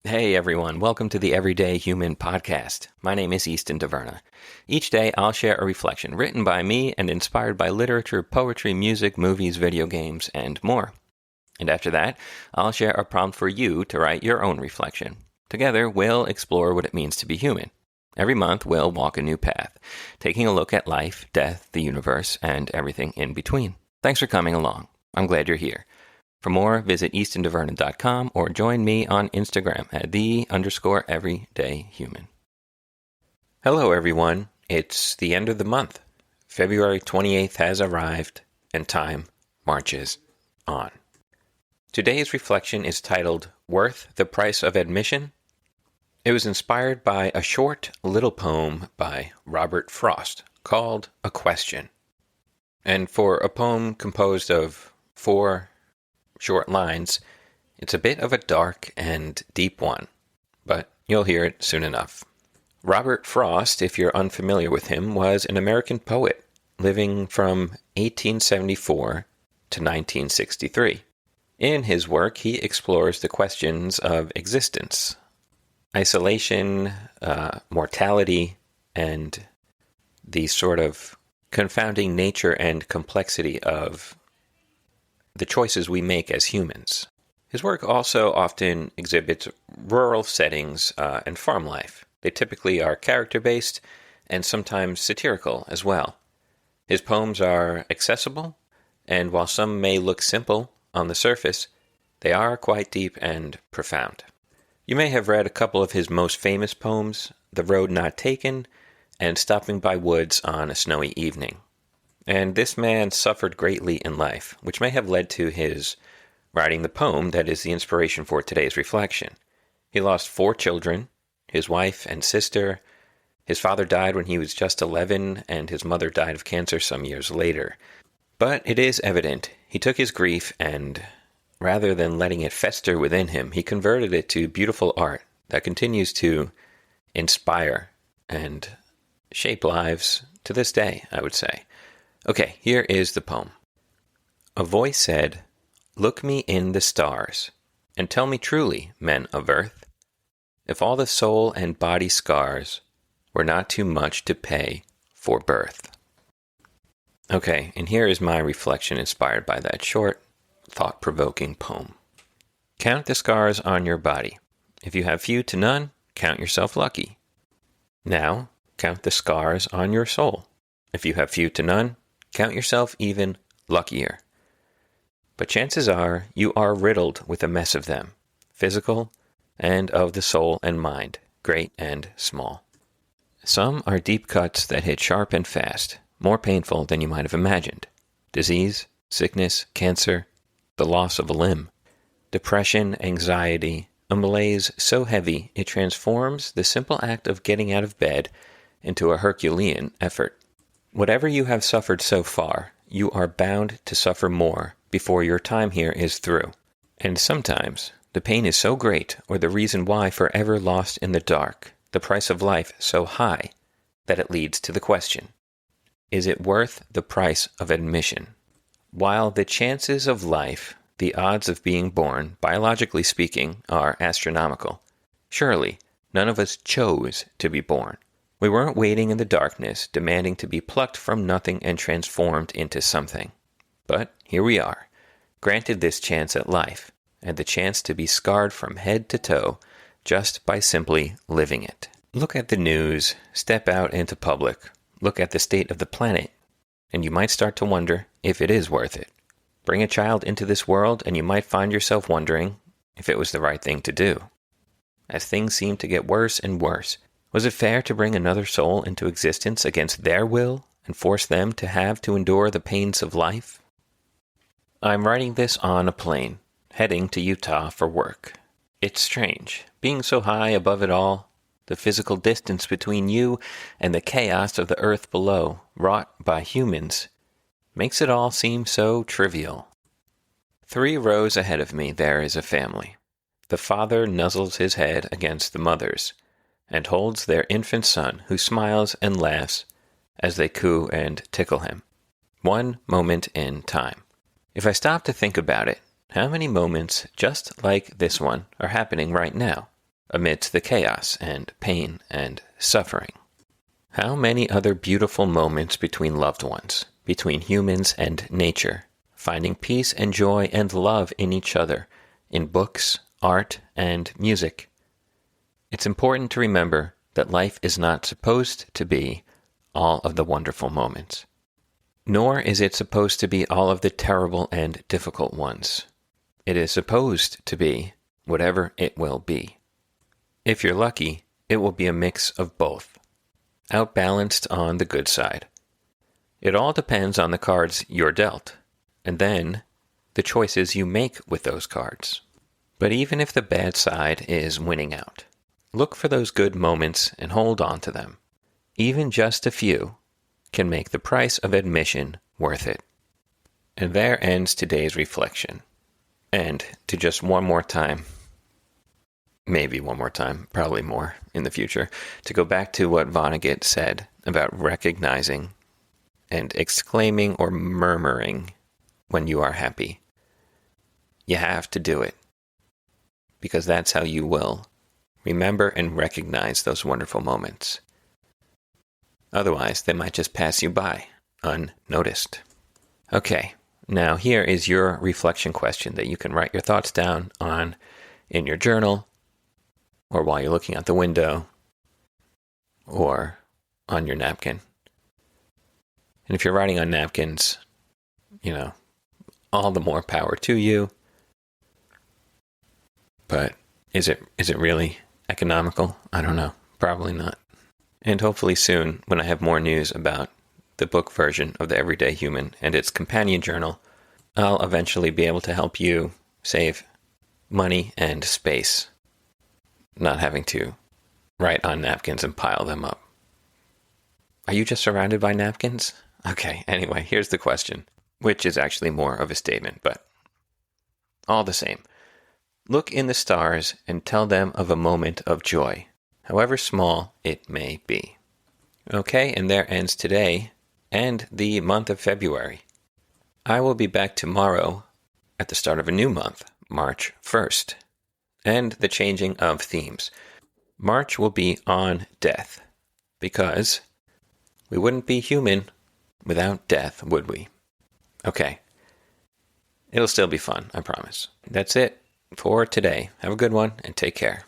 Hey everyone, welcome to the Everyday Human Podcast. My name is Easton Taverna. Each day I'll share a reflection written by me and inspired by literature, poetry, music, movies, video games, and more. And after that, I'll share a prompt for you to write your own reflection. Together, we'll explore what it means to be human. Every month, we'll walk a new path, taking a look at life, death, the universe, and everything in between. Thanks for coming along. I'm glad you're here. For more, visit eastontaverna.com or join me on Instagram at _everydayhuman. Hello, everyone. It's the end of the month. February 28th has arrived, and time marches on. Today's reflection is titled, Worth the Price of Admission? It was inspired by a short little poem by Robert Frost called A Question. And for a poem composed of 4 short lines, it's a bit of a dark and deep one, but you'll hear it soon enough. Robert Frost, if you're unfamiliar with him, was an American poet living from 1874 to 1963. In his work, he explores the questions of existence, isolation, mortality, and the sort of confounding nature and complexity of the choices we make as humans. His work also often exhibits rural settings and farm life. They typically are character-based and sometimes satirical as well. His poems are accessible, and while some may look simple on the surface, they are quite deep and profound. You may have read a couple of his most famous poems, The Road Not Taken and Stopping by Woods on a Snowy Evening. And this man suffered greatly in life, which may have led to his writing the poem that is the inspiration for today's reflection. He lost 4 children, his wife and sister. His father died when he was just 11, and his mother died of cancer some years later. But it is evident he took his grief and, rather than letting it fester within him, he converted it to beautiful art that continues to inspire and shape lives to this day, I would say. Okay, here is the poem. A voice said, "Look me in the stars, and tell me truly, men of earth, if all the soul and body scars were not too much to pay for birth." Okay, and here is my reflection inspired by that short, thought-provoking poem. Count the scars on your body. If you have few to none, count yourself lucky. Now, count the scars on your soul. If you have few to none, count yourself even luckier. But chances are you are riddled with a mess of them, physical and of the soul and mind, great and small. Some are deep cuts that hit sharp and fast, more painful than you might have imagined. Disease, sickness, cancer, the loss of a limb, depression, anxiety, a malaise so heavy it transforms the simple act of getting out of bed into a Herculean effort. Whatever you have suffered so far, you are bound to suffer more before your time here is through. And sometimes the pain is so great, or the reason why forever lost in the dark, the price of life so high, that it leads to the question, is it worth the price of admission? While the chances of life, the odds of being born, biologically speaking, are astronomical, surely none of us chose to be born. We weren't waiting in the darkness, demanding to be plucked from nothing and transformed into something. But here we are, granted this chance at life, and the chance to be scarred from head to toe just by simply living it. Look at the news, step out into public, look at the state of the planet, and you might start to wonder if it is worth it. Bring a child into this world, and you might find yourself wondering if it was the right thing to do. As things seem to get worse and worse, was it fair to bring another soul into existence against their will and force them to have to endure the pains of life? I'm writing this on a plane, heading to Utah for work. It's strange, being so high above it all, the physical distance between you and the chaos of the earth below, wrought by humans, makes it all seem so trivial. 3 rows ahead of me there is a family. The father nuzzles his head against the mother's, and holds their infant son, who smiles and laughs as they coo and tickle him. One moment in time. If I stop to think about it, how many moments just like this one are happening right now? amidst the chaos and pain and suffering. How many other beautiful moments between loved ones, between humans and nature, finding peace and joy and love in each other, in books, art, and music. It's important to remember that life is not supposed to be all of the wonderful moments, nor is it supposed to be all of the terrible and difficult ones. It is supposed to be whatever it will be. If you're lucky, it will be a mix of both, outbalanced on the good side. It all depends on the cards you're dealt, and then the choices you make with those cards. But even if the bad side is winning out, look for those good moments and hold on to them. Even just a few can make the price of admission worth it. And there ends today's reflection. And to just one more time, maybe one more time, probably more in the future, to go back to what Vonnegut said about recognizing and exclaiming or murmuring when you are happy. You have to do it, because that's how you will remember and recognize those wonderful moments. Otherwise, they might just pass you by, unnoticed. Okay, now here is your reflection question that you can write your thoughts down on in your journal, or while you're looking out the window, or on your napkin. And if you're writing on napkins, all the more power to you. But is it really economical? I don't know. Probably not. And hopefully soon, when I have more news about the book version of The Everyday Human and its companion journal, I'll eventually be able to help you save money and space, not having to write on napkins and pile them up. Are you just surrounded by napkins? Okay, anyway, here's the question, which is actually more of a statement, but all the same. Look in the stars and tell them of a moment of joy, however small it may be. Okay, and there ends today and the month of February. I will be back tomorrow at the start of a new month, March 1st, and the changing of themes. March will be on death, because we wouldn't be human without death, would we? Okay. It'll still be fun, I promise. That's it for today. Have a good one and take care.